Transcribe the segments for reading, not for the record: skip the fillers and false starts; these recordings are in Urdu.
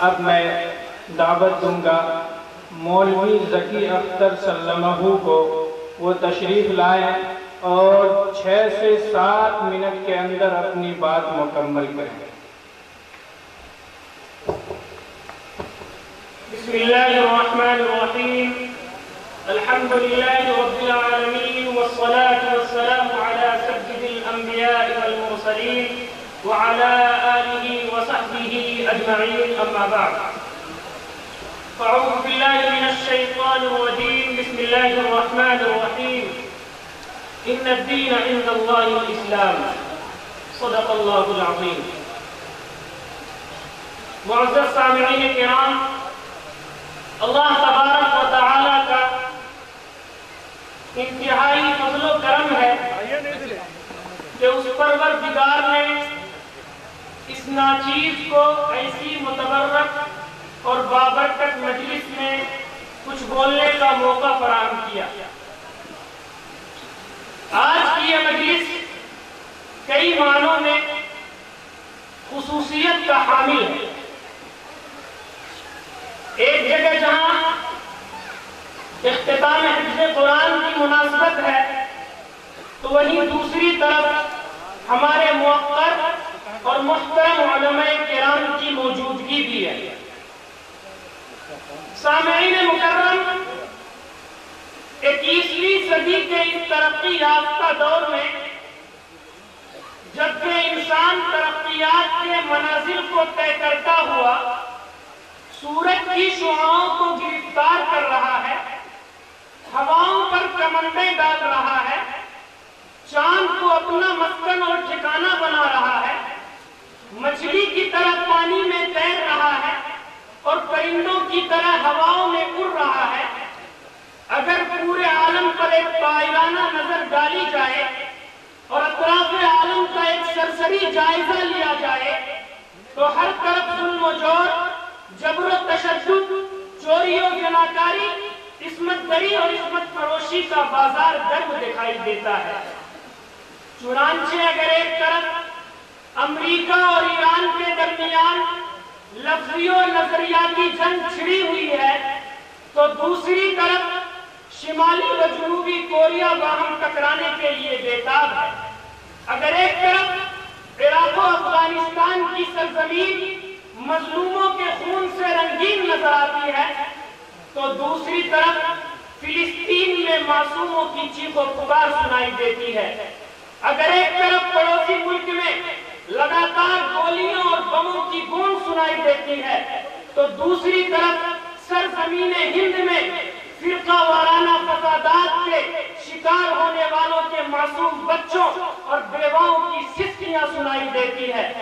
اب میں دعوت دوں گا مولوی ذکی اختر سلمہ کو، وہ تشریف لائیں اور 6 سے 7 منٹ کے اندر اپنی بات مکمل کریں۔ بسم اللہ الرحمن الرحیم، الحمد للہ رب العالمین والصلاة والسلام على سید الانبیاء والمرسلین وعلى آلہ وصحبہ اجمعین، اما بعد فاعوذ باللہ من الشیطان الرجیم، بسم اللہ الرحمن الرحیم، ان الدین عند اللہ الاسلام، صدق اللہ العظیم۔ معزز سامعین کرام، اللہ تبارک و تعالی کا انتہائی فضل و کرم ہے کہ اس پروردگار نے اس ناچیز کو ایسی متبرک اور بابرکت مجلس میں کچھ بولنے کا موقع فراہم کیا۔ آج کی یہ مجلس کئی معنوں میں خصوصیت کا حامل ہے۔ ایک جگہ جہاں اختتام حفظ قرآن کی مناسبت ہے تو وہیں دوسری طرف ہمارے موقر اور محترم علماء کرام کی موجودگی بھی ہے۔ سامعین مکرم، 21ویں صدی کے اس ترقی یافتہ دور میں جبکہ انسان ترقیات کے منازل کو طے کرتا ہوا سورج کی شعاعوں کو گرفتار کر رہا ہے، ہواؤں پر کمندیں ڈال رہا ہے، چاند کو اپنا مسکن اور ٹھکانہ بنا رہا ہے، مچھلی کی طرح پانی میں تیر رہا ہے اور پرندوں کی طرح ہواؤں میں اڑ رہا ہے، اگر پورے عالم پر ایک پائرانہ نظر ڈالی جائے اور اطراف عالم کا ایک سرسری جائزہ لیا جائے تو ہر طرف ظلم و جور، جبر و تشدد، چوری و زناکاری، عصمت دری اور عصمت فروشی کا بازار گرم دکھائی دیتا ہے۔ چنانچہ اگر ایک طرف امریکہ اور ایران کے درمیان لفظی و نظریاتی جنگ چھڑی ہوئی ہے تو دوسری طرف شمالی و جنوبی کوریا باہم ٹکرانے کے لیے بےتاب ہے۔ اگر ایک طرف عراق و افغانستان کی سرزمین مظلوموں کے خون سے رنگین نظر آتی ہے تو دوسری طرف فلسطین میں معصوموں کی چیخ و پکار سنائی دیتی ہے۔ اگر ایک طرف پڑوسی ملک میں لگاتار گولیوں اور بموں کی گونج سنائی دیتی ہے تو دوسری طرف سرزمین ہند میں فرقہ وارانہ فسادات کے شکار ہونے والوں کے معصوم بچوں اور بیواؤں کی سسکیاں سنائی دیتی ہے۔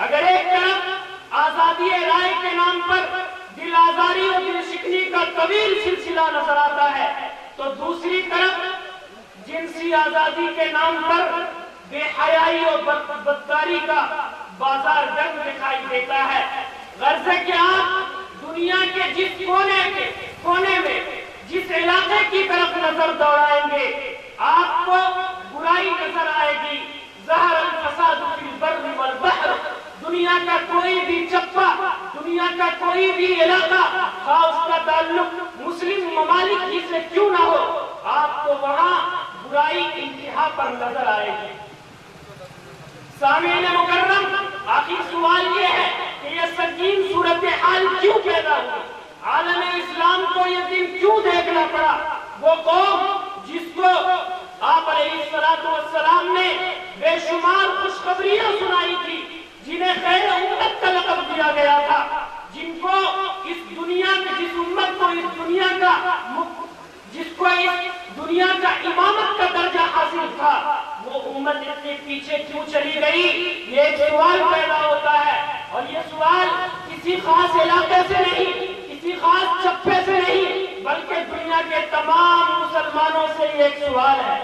اگر ایک طرف آزادی رائے کے نام پر دل آزاری اور دل شکنی کا طویل سلسلہ نظر آتا ہے تو دوسری طرف جنسی آزادی کے نام پر بے حیائی اور بدکاری کا بازار گرم دکھائی دیتا ہے۔ غرض ہے کہ آپ دنیا کے جس کونے میں جس علاقے کی طرف نظر دوڑائیں گے آپ کو برائی نظر آئے گی۔ ظہر الفساد فی البر والبحر، دنیا کا کوئی بھی چپا، دنیا کا کوئی بھی علاقہ، خواہ اس کا تعلق مسلم ممالک ہی سے کیوں نہ ہو، آپ کو وہاں برائی انتہا پر نظر آئے گی۔ سامعین مکرم، آخر سوال یہ ہے کہ یہ سنگین صورتحال کیوں پیدا ہوئی؟ عالم اسلام کو یہ دن کیوں دیکھنا پڑا؟ وہ قوم جس کو آپ علیہ السلام نے بے شمار خوشخبریاں سنائی تھی، جنہیں خیر امت کا لقب دیا گیا تھا، جن کو اس دنیا کا جس امت کو اس دنیا کا جس کو اس دنیا کا امامت کا درجہ حاصل تھا، وہ امت اتنے پیچھے کیوں چلی گئی؟ یہ ایک سوال پیدا ہوتا ہے، اور یہ سوال کسی خاص علاقے سے نہیں، کسی خاص چپے سے نہیں، بلکہ دنیا کے تمام مسلمانوں سے یہ ایک سوال ہے۔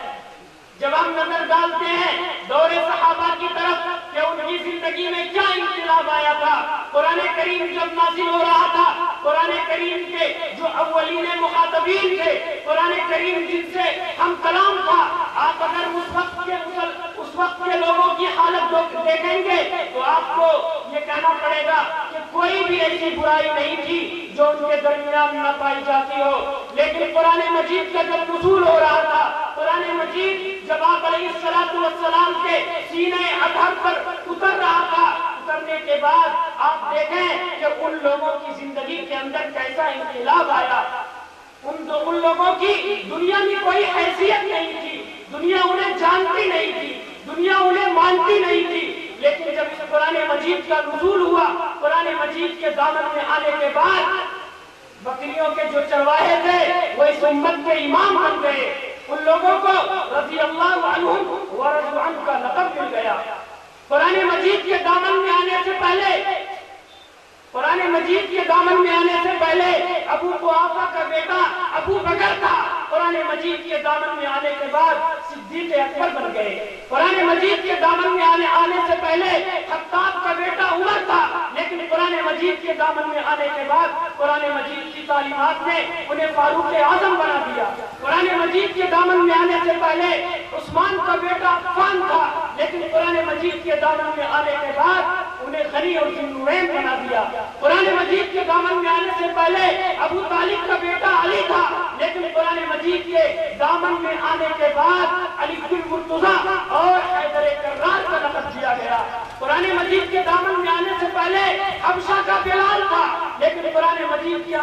جب ہم نظر ڈالتے ہیں دور صحابہ کی طرف کہ ان کی زندگی میں کیا انقلاب آیا تھا، قرآن کریم جب نازل ہو رہا تھا، قرآن کریم کے جو اولین مخاطبین تھے، قرآن کریم جن سے ہم کلام تھا، آپ اگر اس وقت کے لوگوں کی حالت دیکھیں گے تو آپ کو یہ کہنا پڑے گا کہ کوئی بھی ایسی برائی نہیں تھی جو ان کے درمیان نہ پائی جاتی ہو. لیکن قرآن مجید کا جب نزول ہو رہا تھا، قرآن مجید جب آپ علیہ السلام کے سینہ اطہر پر اتر رہا تھا، اترنے کے بعد آپ دیکھیں کہ ان لوگوں کی زندگی کے اندر کیسا انقلاب آیا. ان لوگوں کی دنیا میں کوئی حیثیت نہیں تھی، دنیا انہیں جانتی نہیں تھی، دنیا انہیں مانتی نہیں تھی. لیکن جب اس قرآن مجید کا نزول ہوا، قرآن مجید کے دامن میں آنے کے بعد بکریوں کے جو چرواہے تھے وہ اس امت کے امام بن گئے. ان لوگوں کو رضی اللہ عنہم ورضوا عنہ کا لقب مل گیا. قرآن مجید کے دامن میں آنے سے پہلے ابو قحافہ کا بیٹا ابو بکر تھا. قرآن مجید کے دامن میں آنے کے بعد صدیق اکبر بن گئے. قرآن مجید کے دامن میں آنے سے پہلے خطاب کا بیٹا عمر تھا. لیکن قرآن مجید کے دامن میں آنے کے بعد قرآن مجید کی تعلیمات نے انہیں فاروق اعظم بنا دیا. قرآن مجید کے دامن میں آنے سے پہلے عثمان کا بیٹا عفان تھا. لیکن قرآن مجید کے دامن میں آنے کے بعد انہیں غنی اور ذی النورین بنا دیا. قرآن مجید کے دامن میں آنے سے پہلے ابو طالب کا بیٹا علی تھا. لیکن قرآن مجید کے دامن میں آنے کے بعد علی بن مرتضیٰ اور حیدر کرار کا لقب دیا گیا. قرآن مجید کے دامن میں آنے سے پہلے حبشہ کا بلال تھا. لیکن قرآن مجید کے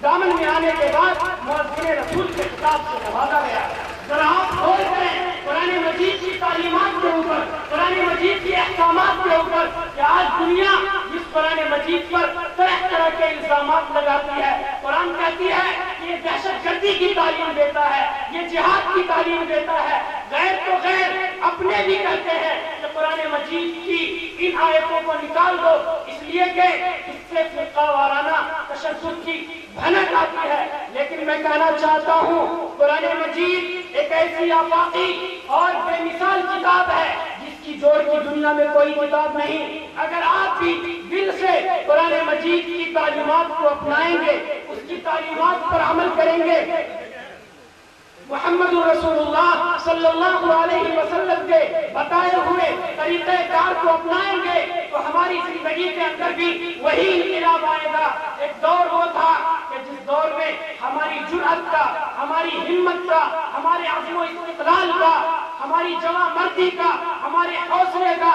دامن میں آنے کے بعد مؤذن رسول کے خطاب سے نوازا گیا. ذرا آپ غور کریں قرآن مجید کی تعلیمات کے اوپر، قرآن مجید کی احکامات کے اوپر، کہ آج دنیا اس قرآن مجید پر طرح طرح کے الزامات لگاتی ہے. قرآن کہتی ہے کہ یہ دہشت گردی کی تعلیم دیتا ہے، یہ جہاد کی تعلیم دیتا ہے. غیر تو غیر اپنے بھی کہتے ہیں کہ قرآن مجید کی ان آیتوں کو نکال دو، اس لیے کہ اس سے فرقہ وارانہ تشدد کی بھنک آتی ہے. لیکن میں کہنا چاہتا ہوں قرآن مجید ایک ایسی آفاقی اور بے مثال کتاب ہے جس کی جوڑ کی دنیا میں کوئی کتاب نہیں. اگر آپ بھی دل سے قرآن مجید کی تعلیمات کو اپنائیں گے، اس کی تعلیمات پر عمل کریں گے، محمد رسول اللہ صلی اللہ علیہ وسلم کے بتائے ہوئے طریقہ کار کو اپنائیں گے، تو ہماری زندگی کے اندر بھی وہی انقلاب آئے گا. ایک دور وہ تھا کہ جس دور میں ہماری جرأت کا، ہماری ہمت کا، ہمارے عزم و استقلال کا، ہماری جواں مردی کا، ہمارے حوصلے کا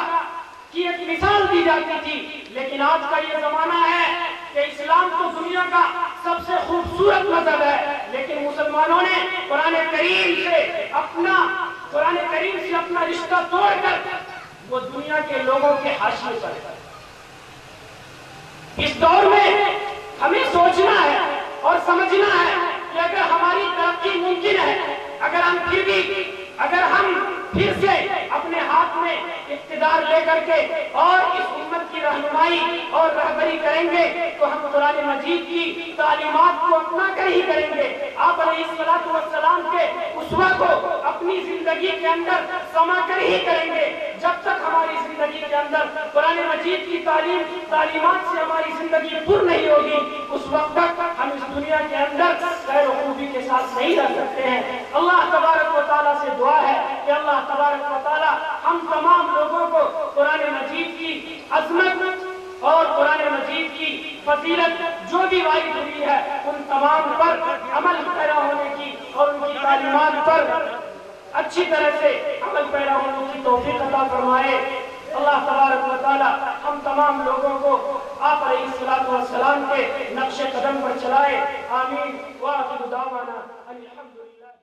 کی ایک مثال دی جاتی تھی. لیکن آج کا یہ زمانہ ہے کہ اسلام تو دنیا کا سب سے خوبصورت مذہب ہے، لیکن مسلمانوں نے قرآن کریم سے اپنا رشتہ توڑ کر وہ دنیا کے لوگوں کے حاشیے پر. اس دور میں ہمیں سوچنا ہے اور سمجھنا ہے کہ اگر ہماری ترقی ممکن ہے، اگر ہم پھر سے اپنے ہاتھ میں اقتدار لے کر کے اور اس امت کی رہنمائی اور رہبری کریں گے تو ہم قرآن مجید کی تعلیمات کو اپنا کر ہی کریں گے. آپ علیہ السلام کے اسوہ کو اپنی زندگی کے اندر سما کر ہی کریں گے. جب تک ہماری زندگی کے اندر قرآن مجید کی تعلیمات سے ہماری زندگی پر نہیں ہوگی، اس وقت تک ہم اس دنیا کے اندر خیر و خوبی کے ساتھ نہیں رہ سکتے ہیں. اللہ تبارک و تعالیٰ سے دعا ہے کہ اللہ تبارک و تعالیٰ ہم تمام لوگوں کو قرآن مجید کی عظمت اور قرآن مجید کی فضیلت جو بھی وارد ہوئی ہے ان تمام پر عمل پیرا ہونے کی اور ان کی تعلیمات پر اچھی طرح سے عمل پیرا ہونے کی توفیق عطا فرمائے. اللہ تبارک و تعالی ہم تمام لوگوں کو آپ علیہ السلام کے نقش قدم پر چلائے. آمین. وآخر دعوانا الحمدللہ.